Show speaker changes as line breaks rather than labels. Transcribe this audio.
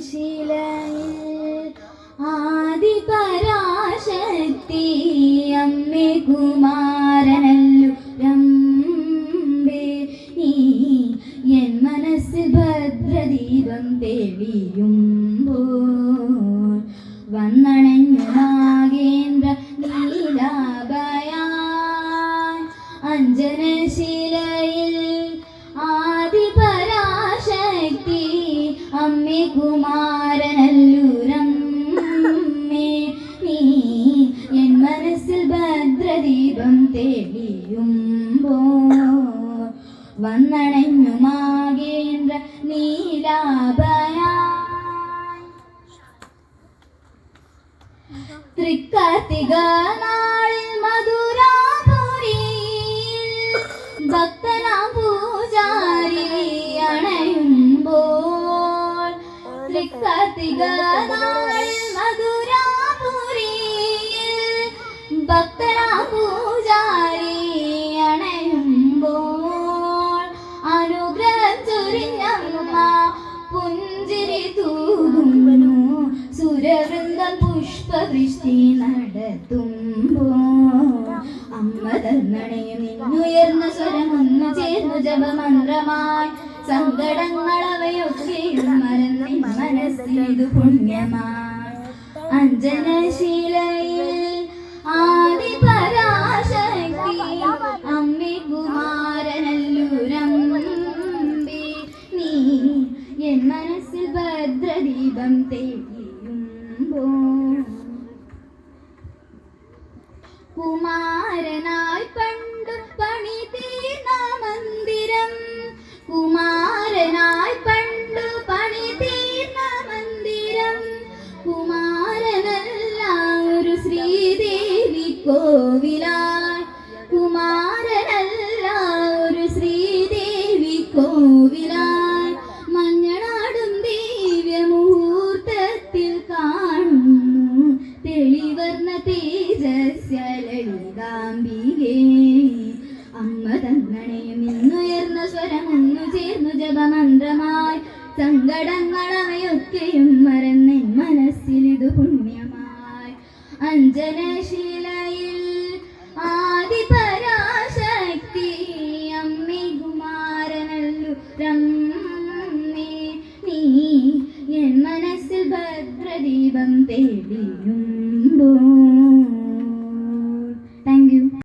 ശിലയിൽ ആദിപരാശക്തി അമ്മേ കുമാരനല്ലു രംബേ നീ എൻ മനസ്സിൽ ഭദ്രദീപം തെളിയുമ്പോൾ വന്നണഞ്ഞു നാഗേന്ദ്ര നീലാഭയാൻ അഞ്ജനശിലയിൽ ആദിപരാശക്തി അമ്മേ കുമാരനല്ലൂരമ്മേ നീ എൻ മനസ്സിൽ ഭദ്രദീപം തെളിയുമ്പോൾ വന്നണഞ്ഞു നാഗേന്ദ്ര നീലാഭയാൻ തൃക്കാർത്തിക നാളിൽ മധുരാപുരിയിൽ ഭക്തനാം പൂജാരി അണയുമ്പോൾ തൃക്കാർത്തിക നാളിൽ മധുരാപുരിയിൽ ഭക്തനാം പൂജാരി അണയുമ്പോൾ അനുഗ്രഹം ചൊരിഞ്ഞമ്മ പുഞ്ചിരി തൂകുന്നു സുരവൃന്ദം പുഷ്പവൃഷ്ടി നടത്തുമ്പോൾ അമ്മ തന്നണയും നിന്നുയർന്ന സ്വരമൊന്നു ചേർന്നു ജപമന്ത്രമായി സങ്കടങ്ങളവയൊക്കെയും മറന്നിൻ മനസ്സിലിതു പുണ്യമായി അഞ്ജനശിലയിൽ ആദിപരാശക്തി അമ്മേ കുമാരനല്ലൂരമ്പേ നീ എൻ മനസ്സിൽ ഭദ്രദീപം തെളിയുമ്പോൾ കുമാരനായി പണ്ടു പണി തീർന്ന മന്ദിരം കുമാരനായി പണ്ടു പണി തീർന്ന മന്ദിരം കുമാരനല്ല ഒരു ശ്രീദേവി കോവിലായി കുമാരനല്ല ഒരു ശ്രീദേവി കോവിലായി മഞ്ഞളാടും ദിവ്യമുഹൂർത്തത്തിൽ കാണുന്നു തെളിവർന്ന തേജസ്യ ലളിതാംബികേ അമ്മ തന്നണയും ഇന്നുയർന്ന സ്വരമൊന്നു ചേർന്നു ജപമന്ത്രമായി സങ്കടങ്ങളവയൊക്കെയും മറന്നെൻ മനസ്സിലിതു പുണ്യമായി അഞ്ജന